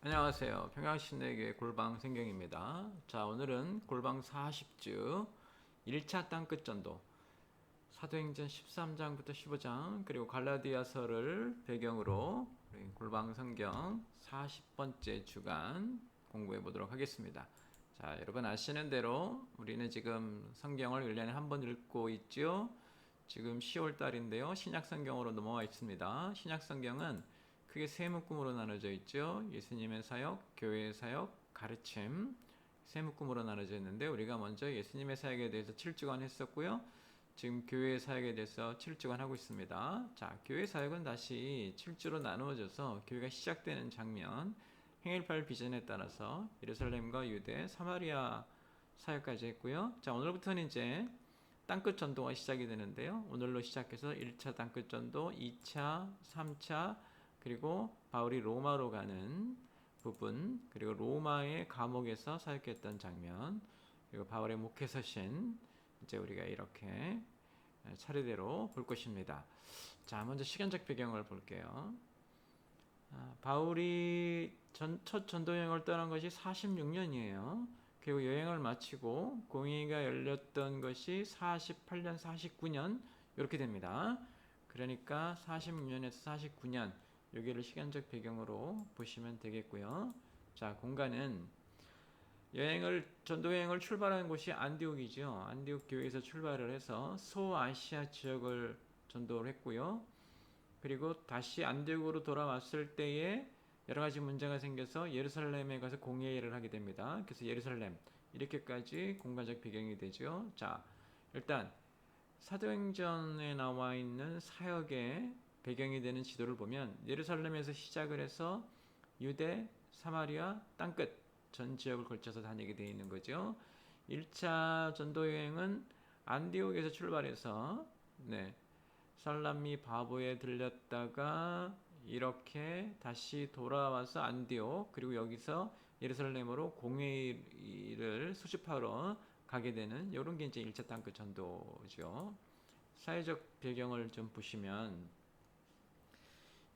안녕하세요. 평양신내교회 골방 생경입니다. 자, 오늘은 골방 40주 1차 땅끝 전도 사도행전 13장부터 15장 그리고 갈라디아서를 배경으로 우리 골방 성경 40번째 주간 공부해 보도록 하겠습니다. 자, 여러분 아시는 대로 우리는 지금 성경을 1년에 한 번 읽고 있죠. 지금 10월 달인데요. 신약 성경으로 넘어와 있습니다. 신약 성경은 크게 세 묶음으로 나눠져 있죠. 예수님의 사역, 교회의 사역, 가르침 세 묶음으로 나눠져 있는데 우리가 먼저 예수님의 사역에 대해서 7주간 했었고요. 지금 교회의 사역에 대해서 7주간 하고 있습니다. 자, 교회 사역은 다시 7주로 나누어져서 교회가 시작되는 장면, 행일팔 비전에 따라서 예루살렘과 유대, 사마리아 사역까지 했고요. 자, 오늘부터는 이제 땅끝 전도가 시작이 되는데요. 오늘로 시작해서 1차 땅끝 전도, 2차, 3차, 그리고 바울이 로마로 가는 부분, 그리고 로마의 감옥에서 사역했던 장면, 그리고 바울의 목회 서신, 이제 우리가 이렇게 차례대로 볼 것입니다. 자, 먼저 시간적 배경을 볼게요. 바울이 첫 전도 여행을 떠난 것이 46년이에요. 그리고 여행을 마치고 공의가 열렸던 것이 48년, 49년 이렇게 됩니다. 그러니까 46년에서 49년 여기를 시간적 배경으로 보시면 되겠고요. 자, 공간은 전도 여행을 출발한 곳이 안디옥이죠. 안디옥 교회에서 출발을 해서 소아시아 지역을 전도를 했고요. 그리고 다시 안디옥으로 돌아왔을 때에 여러 가지 문제가 생겨서 예루살렘에 가서 공회 일을 하게 됩니다. 그래서 예루살렘 이렇게까지 공간적 배경이 되죠. 자, 일단 사도행전에 나와 있는 사역의 배경이 되는 지도를 보면 예루살렘에서 시작을 해서 유대, 사마리아, 땅끝 전 지역을 걸쳐서 다니게 되어 있는 거죠. 1차 전도 여행은 안디옥에서 출발해서 살람미 바보에 들렸다가 이렇게 다시 돌아와서 안디옥 그리고 여기서 예루살렘으로 공회를 수집하러 가게 되는 이런 게 이제 1차 땅끝 전도죠. 사회적 배경을 좀 보시면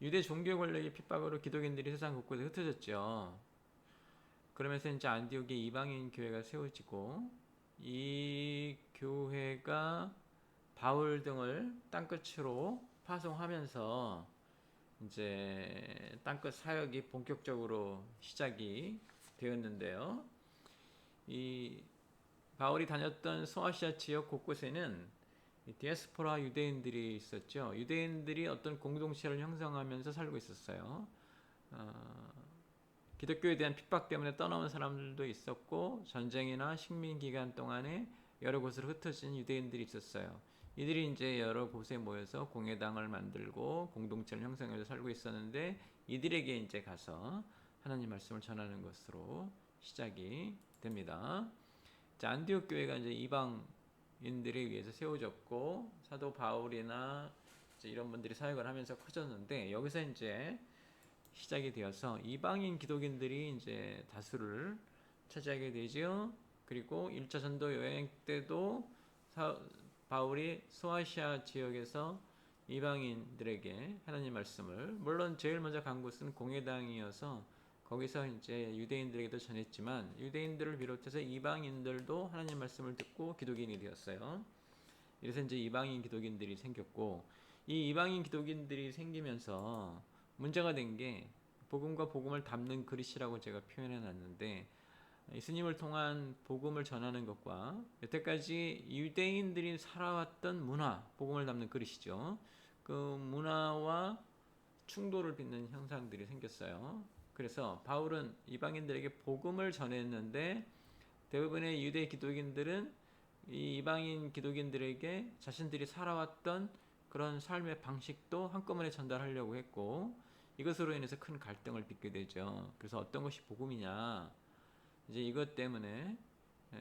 유대 종교 권력의 핍박으로 기독인들이 세상 곳곳에 흩어졌죠. 그러면서 이제 안디옥에 이방인 교회가 세워지고 이 교회가 바울 등을 땅끝으로 파송하면서 이제 땅끝 사역이 본격적으로 시작이 되었는데요. 이 바울이 다녔던 소아시아 지역 곳곳에는 디아스포라 유대인들이 있었죠. 유대인들이 어떤 공동체를 형성하면서 살고 있었어요. 기독교에 대한 핍박 때문에 떠나온 사람들도 있었고 전쟁이나 식민 기간 동안에 여러 곳으로 흩어진 유대인들이 있었어요. 이들이 이제 여러 곳에 모여서 공회당을 만들고 공동체를 형성해서 살고 있었는데 이들에게 이제 가서 하나님 말씀을 전하는 것으로 시작이 됩니다. 자, 안디옥 교회가 이제 이방인들에 의해서 세워졌고 사도 바울이나 이제 이런 분들이 사역을 하면서 커졌는데 여기서 이제 시작이 되어서 이방인 기독인들이 이제 다수를 차지하게 되죠. 그리고 1차 전도 여행 때도 바울이 소아시아 지역에서 이방인들에게 하나님 말씀을 물론 제일 먼저 간 곳은 공회당이어서 거기서 이제 유대인들에게도 전했지만 유대인들을 비롯해서 이방인들도 하나님 말씀을 듣고 기독인이 되었어요. 그래서 이제 이방인 기독인들이 생겼고 이 이방인 기독인들이 생기면서 문제가 된 게 복음과 복음을 담는 그릇이라고 제가 표현해 놨는데 예수님을 통한 복음을 전하는 것과 여태까지 유대인들이 살아왔던 문화, 복음을 담는 그릇이죠. 그 문화와 충돌을 빚는 현상들이 생겼어요. 그래서 바울은 이방인들에게 복음을 전했는데 대부분의 유대 기독인들은 이 이방인 기독인들에게 자신들이 살아왔던 그런 삶의 방식도 한꺼번에 전달하려고 했고 이것으로 인해서 큰 갈등을 빚게 되죠. 그래서 어떤 것이 복음이냐 이제 이것 때문에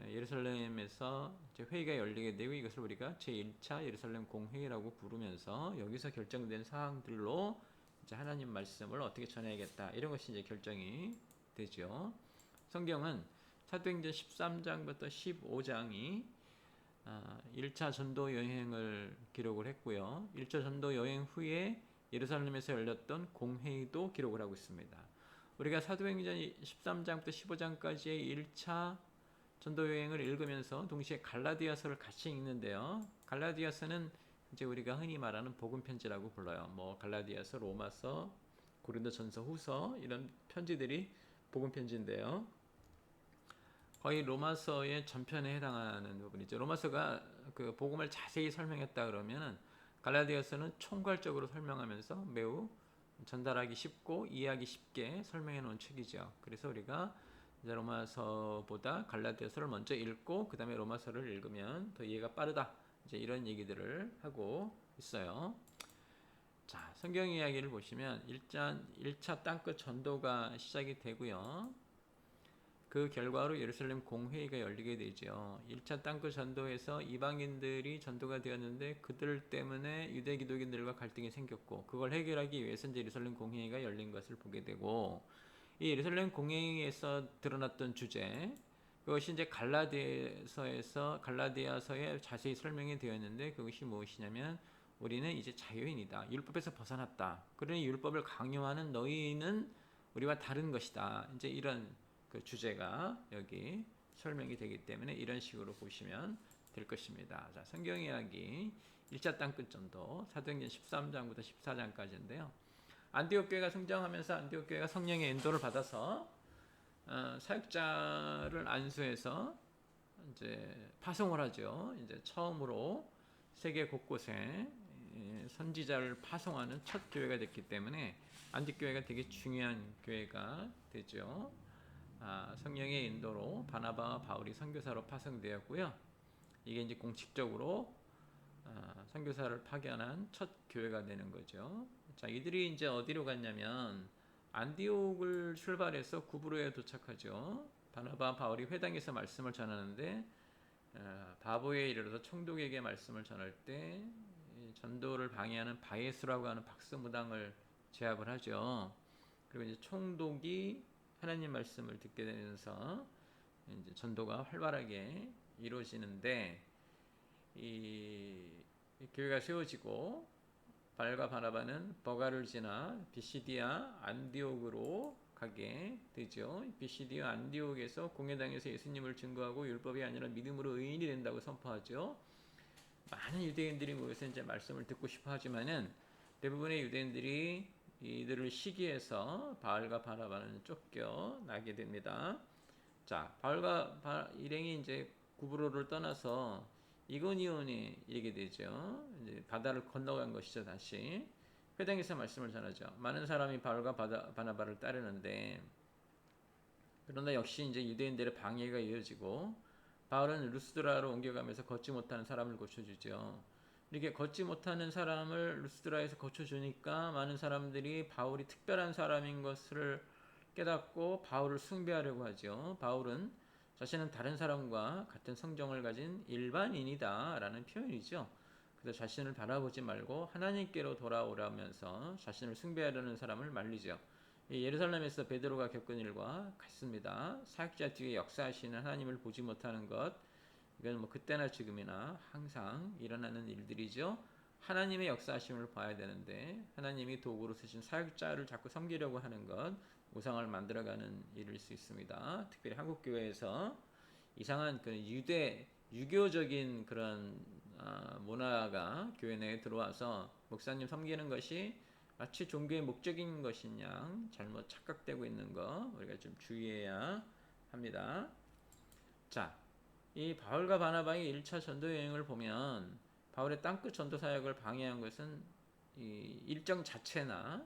예루살렘에서 이제 회의가 열리게 되고 이것을 우리가 제1차 예루살렘 공회의라고 부르면서 여기서 결정된 사항들로 이제 하나님 말씀을 어떻게 전해야겠다 이런 것이 이제 결정이 되죠. 성경은 사도행전 13장부터 15장이 1차 전도 여행을 기록을 했고요. 1차 전도 여행 후에 예루살렘에서 열렸던 공회의도 기록을 하고 있습니다. 우리가 사도행전 13장부터 15장까지의 1차 전도 여행을 읽으면서 동시에 갈라디아서를 같이 읽는데요. 갈라디아서는 이제 우리가 흔히 말하는 복음 편지라고 불러요. 뭐 갈라디아서, 로마서, 고린도전서, 후서 이런 편지들이 복음 편지인데요. 거의 로마서의 전편에 해당하는 부분이죠. 로마서가 그 복음을 자세히 설명했다 그러면은 갈라디아서는 총괄적으로 설명하면서 매우 전달하기 쉽고 이해하기 쉽게 설명해 놓은 책이죠. 그래서 우리가 이제 로마서보다 갈라디아서를 먼저 읽고 그 다음에 로마서를 읽으면 더 이해가 빠르다. 이제 이런 얘기들을 하고 있어요. 자, 성경 이야기를 보시면 일단 1차 땅끝 전도가 시작이 되고요. 그 결과로 예루살렘 공회의가 열리게 되죠. 1차 땅끝 전도에서 이방인들이 전도가 되었는데 그들 때문에 유대 기독인들과 갈등이 생겼고 그걸 해결하기 위해서 이제 예루살렘 공회의가 열린 것을 보게 되고 이 예루살렘 공회의에서 드러났던 주제 그것이 이제 갈라디아서에 자세히 설명이 되었는데 그것이 무엇이냐면 우리는 이제 자유인이다. 율법에서 벗어났다. 그러니 율법을 강요하는 너희는 우리와 다른 것이다. 이제 이런 그 주제가 여기 설명이 되기 때문에 이런 식으로 보시면 될 것입니다. 자, 성경 이야기 1차 땅끝 전도 사도행전 13장부터 14장까지인데요. 안디옥 교회가 성장하면서 안디옥 교회가 성령의 인도를 받아서 사역자를 안수해서 이제 파송을 하죠. 이제 처음으로 세계 곳곳에 선지자를 파송하는 첫 교회가 됐기 때문에 안디옥 교회가 되게 중요한 교회가 되죠. 성령의 인도로 바나바와 바울이 선교사로 파송되었고요. 이게 이제 공식적으로 선교사를 파견한 첫 교회가 되는 거죠. 자, 이들이 이제 어디로 갔냐면 안디옥을 출발해서 구브로에 도착하죠. 바나바와 바울이 회당에서 말씀을 전하는데 바보에 이르러서 총독에게 말씀을 전할 때 전도를 방해하는 바예수라고 하는 박스무당을 제압을 하죠. 그리고 이제 총독이 하나님 말씀을 듣게 되면서 이제 전도가 활발하게 이루어지는데 이 교회가 세워지고 바울과 바나바는 버가를 지나 비시디아 안디옥으로 가게 되죠. 비시디아 안디옥에서 공회당에서 예수님을 증거하고 율법이 아니라 믿음으로 의인이 된다고 선포하죠. 많은 유대인들이 모여서 이제 말씀을 듣고 싶어 하지만은 대부분의 유대인들이 이들을 시기해서 바울과 바나바는 쫓겨나게 됩니다. 자, 바울과 일행이 이제 구브로를 떠나서 이고니온에 이르게 되죠. 이제 바다를 건너간 것이죠. 다시 회당에서 말씀을 전하죠. 많은 사람이 바울과 바나바를 따르는데 그러나 역시 이제 유대인들의 방해가 이어지고 바울은 루스드라로 옮겨가면서 걷지 못하는 사람을 고쳐주죠. 이렇게 걷지 못하는 사람을 루스드라에서 고쳐주니까 많은 사람들이 바울이 특별한 사람인 것을 깨닫고 바울을 숭배하려고 하죠. 바울은 자신은 다른 사람과 같은 성정을 가진 일반인이다 라는 표현이죠. 그래서 자신을 바라보지 말고 하나님께로 돌아오라면서 자신을 숭배하려는 사람을 말리죠. 예루살렘에서 베드로가 겪은 일과 같습니다. 사역자 뒤에 역사하시는 하나님을 보지 못하는 것, 이건 뭐 그때나 지금이나 항상 일어나는 일들이죠. 하나님의 역사하심을 봐야 되는데 하나님이 도구로 쓰신 사역자를 자꾸 섬기려고 하는 것, 우상을 만들어가는 일일 수 있습니다. 특별히 한국 교회에서 이상한 그 유교적인 그런 문화가 교회 내에 들어와서 목사님 섬기는 것이 마치 종교의 목적인 것인 양 잘못 착각되고 있는 거 우리가 좀 주의해야 합니다. 자, 이 바울과 바나바의 1차 전도 여행을 보면 바울의 땅끝 전도 사역을 방해한 것은 이 일정 자체나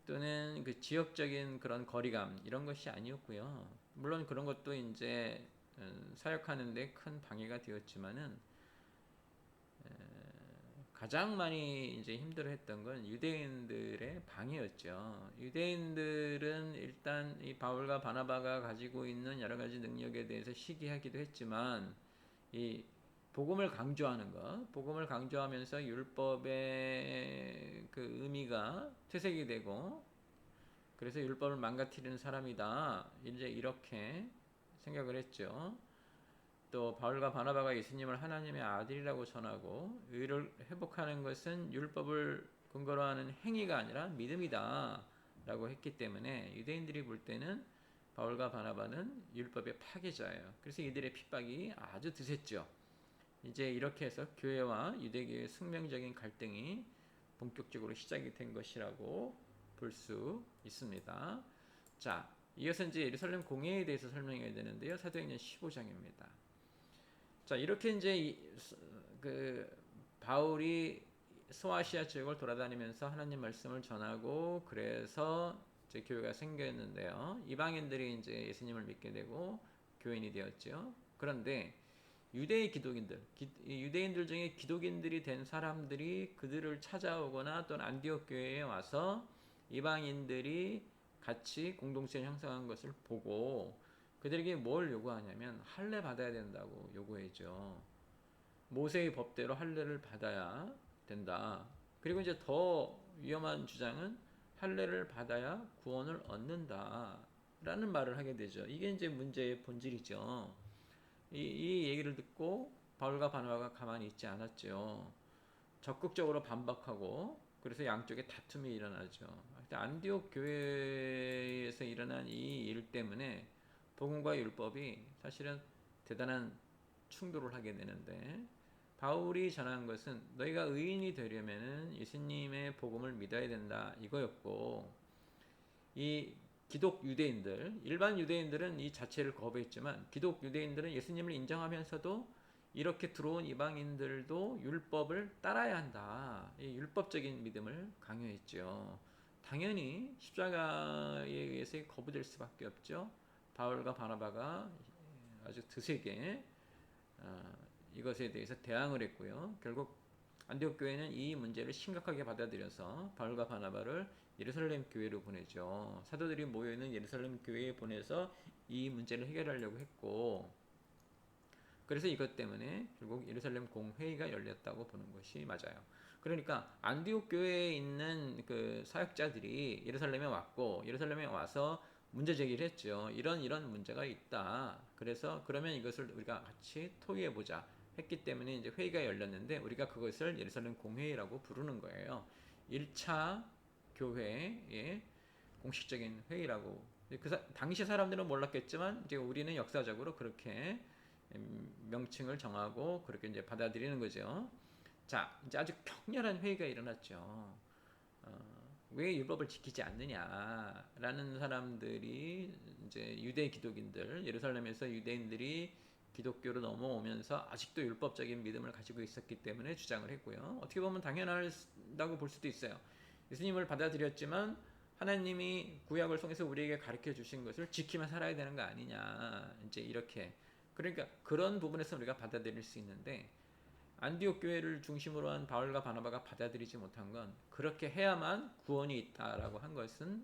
또는 그 지역적인 그런 거리감 이런 것이 아니었고요. 물론 그런 것도 이제 사역하는데 큰 방해가 되었지만은 가장 많이 이제 힘들어했던 건 유대인들의 방해였죠. 유대인들은 일단 이 바울과 바나바가 가지고 있는 여러 가지 능력에 대해서 시기하기도 했지만 이 복음을 강조하는 것, 복음을 강조하면서 율법의 그 의미가 퇴색이 되고 그래서 율법을 망가뜨리는 사람이다. 이제 이렇게 생각을 했죠. 또 바울과 바나바가 예수님을 하나님의 아들이라고 전하고 의를 회복하는 것은 율법을 근거로 하는 행위가 아니라 믿음이다 라고 했기 때문에 유대인들이 볼 때는 바울과 바나바는 율법의 파괴자예요. 그래서 이들의 핍박이 아주 드셌죠. 이제 이렇게 해서 교회와 유대교의 숙명적인 갈등이 본격적으로 시작이 된 것이라고 볼 수 있습니다. 자, 이어서 이제 예루살렘 공회에 대해서 설명해야 되는데요. 사도행전 15장입니다. 자, 이렇게 이제 바울이 소아시아 지역을 돌아다니면서 하나님 말씀을 전하고 그래서 이제 교회가 생겼는데요. 이방인들이 이제 예수님을 믿게 되고 교인이 되었죠. 그런데 유대인들 중에 기독인들이 된 사람들이 그들을 찾아오거나 또는 안디옥 교회에 와서 이방인들이 같이 공동체를 형성한 것을 보고 그들에게 뭘 요구하냐면 할례 받아야 된다고 요구했죠. 모세의 법대로 할례를 받아야 된다. 그리고 이제 더 위험한 주장은 할례를 받아야 구원을 얻는다라는 말을 하게 되죠. 이게 이제 문제의 본질이죠. 이 얘기를 듣고 바울과 바나바가 가만히 있지 않았죠. 적극적으로 반박하고 그래서 양쪽에 다툼이 일어나죠. 안디옥 교회에서 일어난 이 일 때문에 복음과 율법이 사실은 대단한 충돌을 하게 되는데 바울이 전한 것은 너희가 의인이 되려면은 예수님의 복음을 믿어야 된다 이거였고 이 기독 유대인들, 일반 유대인들은 이 자체를 거부했지만 기독 유대인들은 예수님을 인정하면서도 이렇게 들어온 이방인들도 율법을 따라야 한다. 이 율법적인 믿음을 강요했죠. 당연히 십자가에 의해서 거부될 수밖에 없죠. 바울과 바나바가 아주 드세게 이것에 대해서 대항을 했고요. 결국 안디옥 교회는 이 문제를 심각하게 받아들여서 바울과 바나바를 예루살렘 교회로 보내죠. 사도들이 모여있는 예루살렘 교회에 보내서 이 문제를 해결하려고 했고 그래서 이것 때문에 결국 예루살렘 공회의가 열렸다고 보는 것이 맞아요. 그러니까 안디옥 교회에 있는 그 사역자들이 예루살렘에 왔고 예루살렘에 와서 문제 제기를 했죠. 이런 문제가 있다. 그래서 그러면 이것을 우리가 같이 토의해 보자 했기 때문에 이제 회의가 열렸는데 우리가 그것을 예루살렘 공회의라고 부르는 거예요. 1차 교회의 공식적인 회의라고. 당시 사람들은 몰랐겠지만 이제 우리는 역사적으로 그렇게 명칭을 정하고 그렇게 이제 받아들이는 거죠. 자, 이제 아주 격렬한 회의가 일어났죠. 왜 율법을 지키지 않느냐라는 사람들이 이제 유대 기독인들, 예루살렘에서 유대인들이 기독교로 넘어오면서 아직도 율법적인 믿음을 가지고 있었기 때문에 주장을 했고요. 어떻게 보면 당연하다고 볼 수도 있어요. 예수님을 받아들였지만 하나님이 구약을 통해서 우리에게 가르쳐 주신 것을 지키며 살아야 되는 거 아니냐. 이제 이렇게. 그러니까 그런 부분에서 우리가 받아들일 수 있는데 안디옥 교회를 중심으로 한 바울과 바나바가 받아들이지 못한 건 그렇게 해야만 구원이 있다라고 한 것은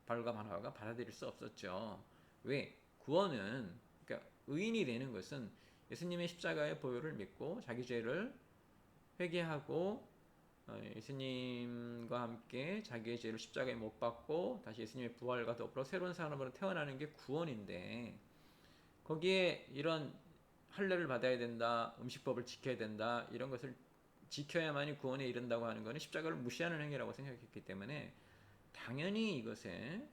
바울과 바나바가 받아들일 수 없었죠. 왜? 구원은 그러니까 의인이 되는 것은 예수님의 십자가의 보혈을 믿고 자기 죄를 회개하고 예수님과 함께 자기의 죄를 십자가에 못 박고 다시 예수님의 부활과 더불어 새로운 사람으로 태어나는 게 구원인데 거기에 이런 할례를 받아야 된다, 음식법을 지켜야 된다 이런 것을 지켜야만이 구원에 이른다고 하는 것은 십자가를 무시하는 행위라고 생각했기 때문에 당연히 이것에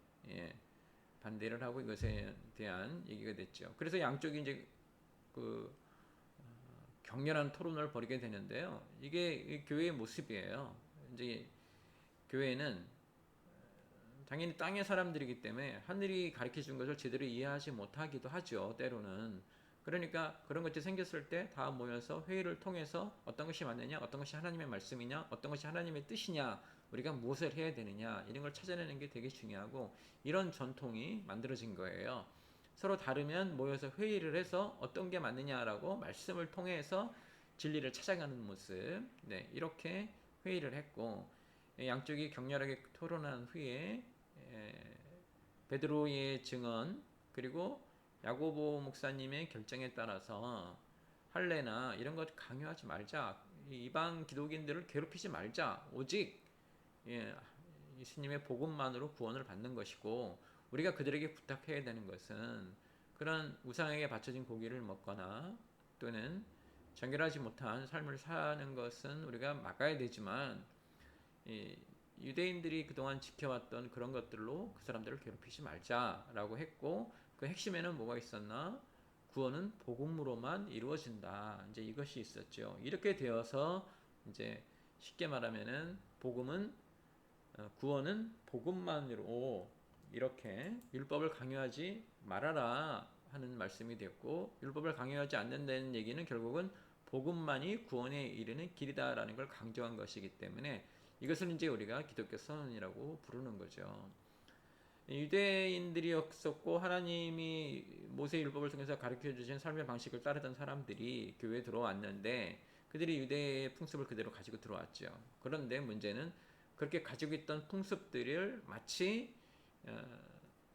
반대를 하고 이것에 대한 얘기가 됐죠. 그래서 양쪽이 이제 그 격렬한 토론을 벌이게 되는데요. 이게 교회의 모습이에요. 이제 교회는 당연히 땅의 사람들이기 때문에 하늘이 가르쳐 준 것을 제대로 이해하지 못하기도 하죠. 때로는. 그러니까 그런 것이 생겼을 때 다 모여서 회의를 통해서 어떤 것이 맞느냐, 어떤 것이 하나님의 말씀이냐, 어떤 것이 하나님의 뜻이냐, 우리가 무엇을 해야 되느냐 이런 걸 찾아내는 게 되게 중요하고 이런 전통이 만들어진 거예요. 서로 다르면 모여서 회의를 해서 어떤 게 맞느냐라고 말씀을 통해서 진리를 찾아가는 모습. 네, 이렇게 회의를 했고 양쪽이 격렬하게 토론한 후에 베드로의 증언 그리고 야고보 목사님의 결정에 따라서 할례나 이런 것 강요하지 말자. 이방 기독인들을 괴롭히지 말자. 오직 예수님의 복음만으로 구원을 받는 것이고 우리가 그들에게 부탁해야 되는 것은 그런 우상에게 바쳐진 고기를 먹거나 또는 정결하지 못한 삶을 사는 것은 우리가 막아야 되지만 유대인들이 그동안 지켜왔던 그런 것들로 그 사람들을 괴롭히지 말자라고 했고, 그 핵심에는 뭐가 있었나? 구원은 복음으로만 이루어진다. 이제 이것이 있었죠. 이렇게 되어서 이제 쉽게 말하면은 구원은 복음만으로, 이렇게 율법을 강요하지 말아라 하는 말씀이 됐고, 율법을 강요하지 않는다는 얘기는 결국은 복음만이 구원에 이르는 길이다라는 걸 강조한 것이기 때문에 이것을 이제 우리가 기독교 선언이라고 부르는 거죠. 유대인들이었었고 하나님이 모세 율법을 통해서 가르쳐 주신 삶의 방식을 따르던 사람들이 교회에 들어왔는데 그들이 유대의 풍습을 그대로 가지고 들어왔죠. 그런데 문제는 그렇게 가지고 있던 풍습들을 마치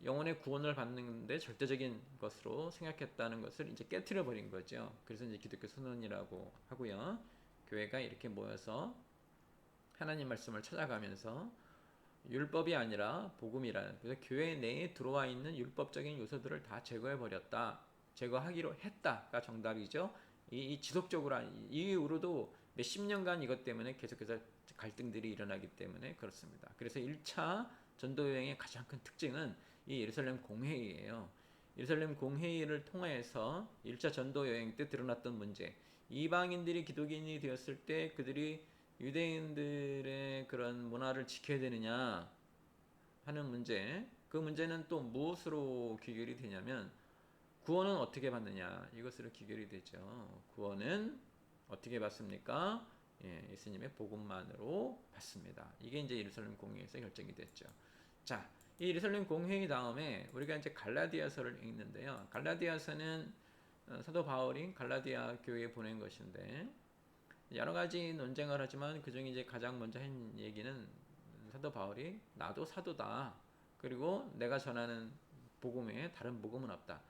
영혼의 구원을 받는데 절대적인 것으로 생각했다는 것을 이제 깨트려 버린 거죠. 그래서 이제 기독교 선언이라고 하고요. 교회가 이렇게 모여서 하나님 말씀을 찾아가면서 율법이 아니라 복음이라는, 그래서 교회 내에 들어와 있는 율법적인 요소들을 다 제거해 버렸다, 제거하기로 했다가 정답이죠. 이 지속적으로 이 이후로도 몇십 년간 이것 때문에 계속해서 갈등들이 일어나기 때문에 그렇습니다. 그래서 1차 전도 여행의 가장 큰 특징은 이 예루살렘 공회의예요. 예루살렘 공회의를 통해서 1차 전도 여행 때 드러났던 문제, 이방인들이 기독인이 되었을 때 그들이 유대인들의 그런 문화를 지켜야 되느냐 하는 문제, 그 문제는 또 무엇으로 귀결이 되냐면 구원은 어떻게 받느냐, 이것으로 귀결이 되죠. 구원은 어떻게 받습니까? 예수님의 복음만으로 받습니다. 이게 이제 예루살렘 공회에서 결정이 됐죠. 자, 이 예루살렘 공회의 다음에 우리가 이제 갈라디아서를 읽는데요. 갈라디아서는 사도 바울이 갈라디아 교회에 보낸 것인데 여러 가지 논쟁을 하지만 그 중에 이제 가장 먼저 한 얘기는 사도 바울이 나도 사도다. 그리고 내가 전하는 복음 외에 다른 복음은 없다.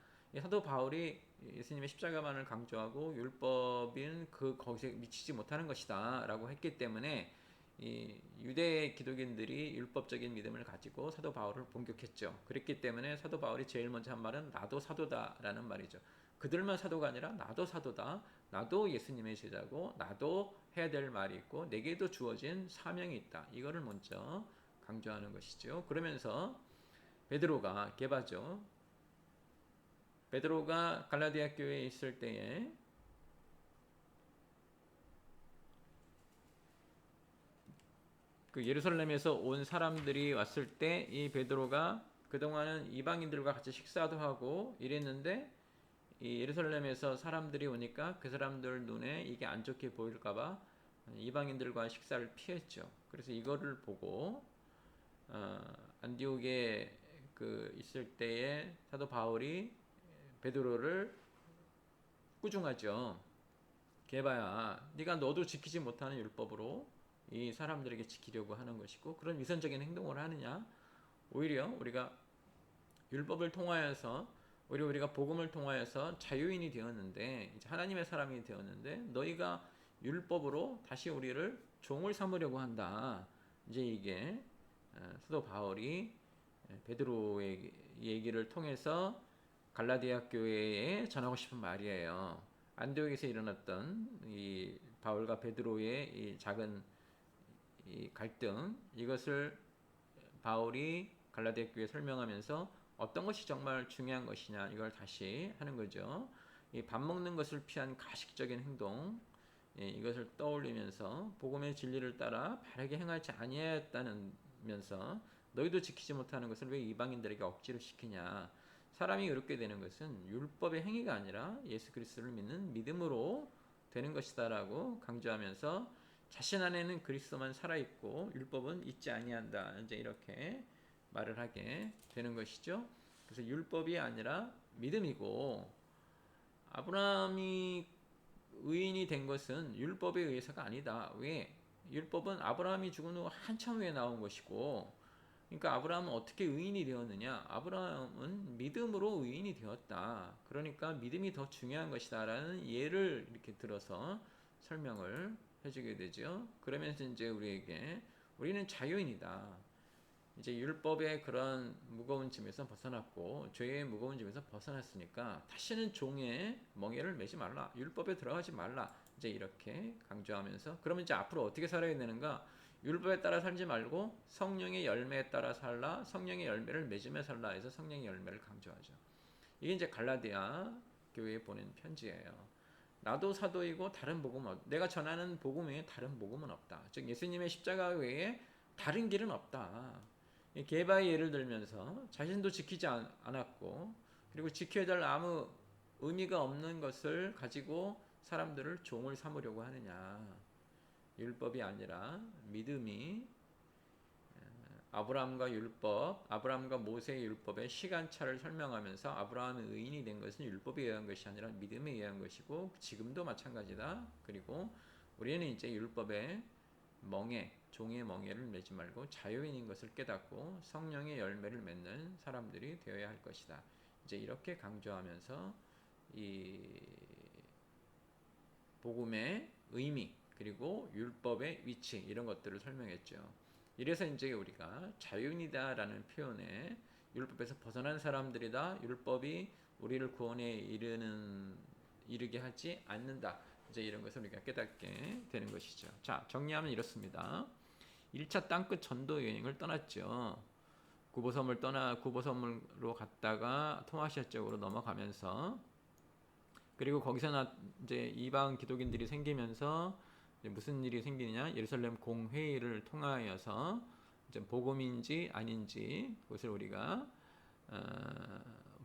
사도 바울이 예수님의 십자가만을 강조하고 율법인 거기서 미치지 못하는 것이다라고 했기 때문에 이 유대 기독인들이 율법적인 믿음을 가지고 사도 바울을 공격했죠. 그랬기 때문에 사도 바울이 제일 먼저 한 말은 나도 사도다라는 말이죠. 그들만 사도가 아니라 나도 사도다. 나도 예수님의 제자고 나도 해야 될 말이 있고 내게도 주어진 사명이 있다. 이거를 먼저 강조하는 것이죠. 그러면서 베드로가 게바죠. 베드로가 갈라디아 교회에 있을 때에 그 예루살렘에서 온 사람들이 왔을 때 이 베드로가 그동안은 이방인들과 같이 식사도 하고 이랬는데 이 예루살렘에서 사람들이 오니까 그 사람들 눈에 이게 안 좋게 보일까봐 이방인들과 식사를 피했죠. 그래서 이거를 보고 안디옥에 그 있을 때에 사도 바울이 베드로를 꾸중하죠. 개바야, 네가 너도 지키지 못하는 율법으로 이 사람들에게 지키려고 하는 것이고 그런 위선적인 행동을 하느냐? 오히려 우리가 율법을 통하여서 우리가 복음을 통하여서 자유인이 되었는데 이제 하나님의 사람이 되었는데 너희가 율법으로 다시 우리를 종을 삼으려고 한다. 이제 이게 사도 바울이 베드로의 얘기를 통해서 갈라디아 교회에 전하고 싶은 말이에요. 안디옥에서 일어났던 이 바울과 베드로의 이 작은 이 갈등, 이것을 바울이 갈라디아 교회에 설명하면서 어떤 것이 정말 중요한 것이냐 이걸 다시 하는 거죠. 이 밥 먹는 것을 피한 가식적인 행동, 이것을 떠올리면서 복음의 진리를 따라 바르게 행하지 아니하였다면서 너희도 지키지 못하는 것을 왜 이방인들에게 억지로 시키냐. 사람이 의롭게 되는 것은 율법의 행위가 아니라 예수 그리스도를 믿는 믿음으로 되는 것이다라고 강조하면서 자신 안에는 그리스도만 살아있고 율법은 있지 아니한다. 이제 이렇게 말을 하게 되는 것이죠. 그래서 율법이 아니라 믿음이고 아브라함이 의인이 된 것은 율법에 의해서가 아니다. 왜? 율법은 아브라함이 죽은 후 한참 후에 나온 것이고, 그러니까 아브라함은 어떻게 의인이 되었느냐? 아브라함은 믿음으로 의인이 되었다. 그러니까 믿음이 더 중요한 것이다라는 예를 이렇게 들어서 설명을 해주게 되죠. 그러면서 이제 우리는 자유인이다. 이제 율법의 그런 무거운 짐에서 벗어났고 죄의 무거운 짐에서 벗어났으니까 다시는 종의 멍에를 매지 말라. 율법에 들어가지 말라. 이제 이렇게 강조하면서 그러면 이제 앞으로 어떻게 살아야 되는가? 율법에 따라 살지 말고 성령의 열매에 따라 살라, 성령의 열매를 맺으며 살라 해서 성령의 열매를 강조하죠. 이게 이제 갈라디아 교회에 보낸 편지예요. 나도 사도이고 다른 복음은 내가 전하는 복음 외에 다른 복음은 없다. 즉 예수님의 십자가 외에 다른 길은 없다. 게바의 예를 들면서 자신도 지키지 않았고 그리고 지켜야 될 아무 의미가 없는 것을 가지고 사람들을 종을 삼으려고 하느냐. 율법이 아니라 믿음이 아브라함과 모세의 율법의 시간차를 설명하면서 아브라함의 의인이 된 것은 율법에 의한 것이 아니라 믿음에 의한 것이고 지금도 마찬가지다. 그리고 우리는 이제 율법의 종의 멍에를 매지 말고 자유인인 것을 깨닫고 성령의 열매를 맺는 사람들이 되어야 할 것이다. 이제 이렇게 강조하면서 이 복음의 의미 그리고 율법의 위치 이런 것들을 설명했죠. 이래서 이제 우리가 자유인이다라는 표현에 율법에서 벗어난 사람들이다. 율법이 우리를 구원에 이르게 하지 않는다. 이제 이런 것을 우리가 깨닫게 되는 것이죠. 자, 정리하면 이렇습니다. 1차 땅끝 전도 여행을 떠났죠. 구보섬으로 갔다가 토마시아 쪽으로 넘어가면서 그리고 거기서 이제 이방 기독인들이 생기면서 무슨 일이 생기느냐? 예루살렘 공회의를 통하여서 이제 복음인지 아닌지 그것을 우리가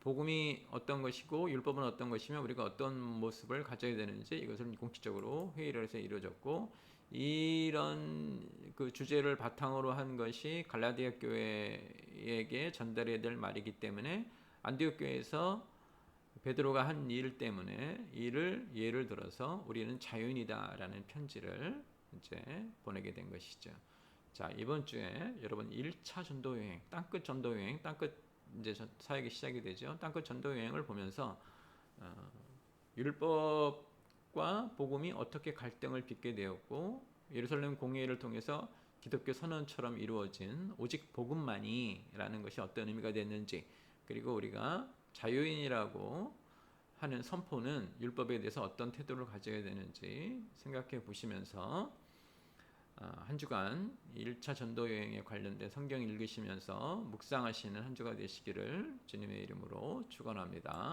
복음이 어떤 것이고 율법은 어떤 것이며 우리가 어떤 모습을 가져야 되는지 이것을 공식적으로 회의를 해서 이루어졌고 이런 그 주제를 바탕으로 한 것이 갈라디아 교회에게 전달해야 될 말이기 때문에 안디옥 교회에서 베드로가 한 일 때문에 이를 예를 들어서 우리는 자유인이다라는 편지를 이제 보내게 된 것이죠. 자, 이번 주에 여러분 1차 전도 여행, 땅끝 전도 여행, 땅끝 이제 사역이 시작이 되죠. 땅끝 전도 여행을 보면서 율법과 복음이 어떻게 갈등을 빚게 되었고 예루살렘 공회를 통해서 기독교 선언처럼 이루어진 오직 복음만이라는 것이 어떤 의미가 됐는지 그리고 우리가 자유인이라고 하는 선포는 율법에 대해서 어떤 태도를 가져야 되는지 생각해 보시면서 한 주간 1차 전도 여행에 관련된 성경 읽으시면서 묵상하시는 한 주가 되시기를 주님의 이름으로 축원합니다.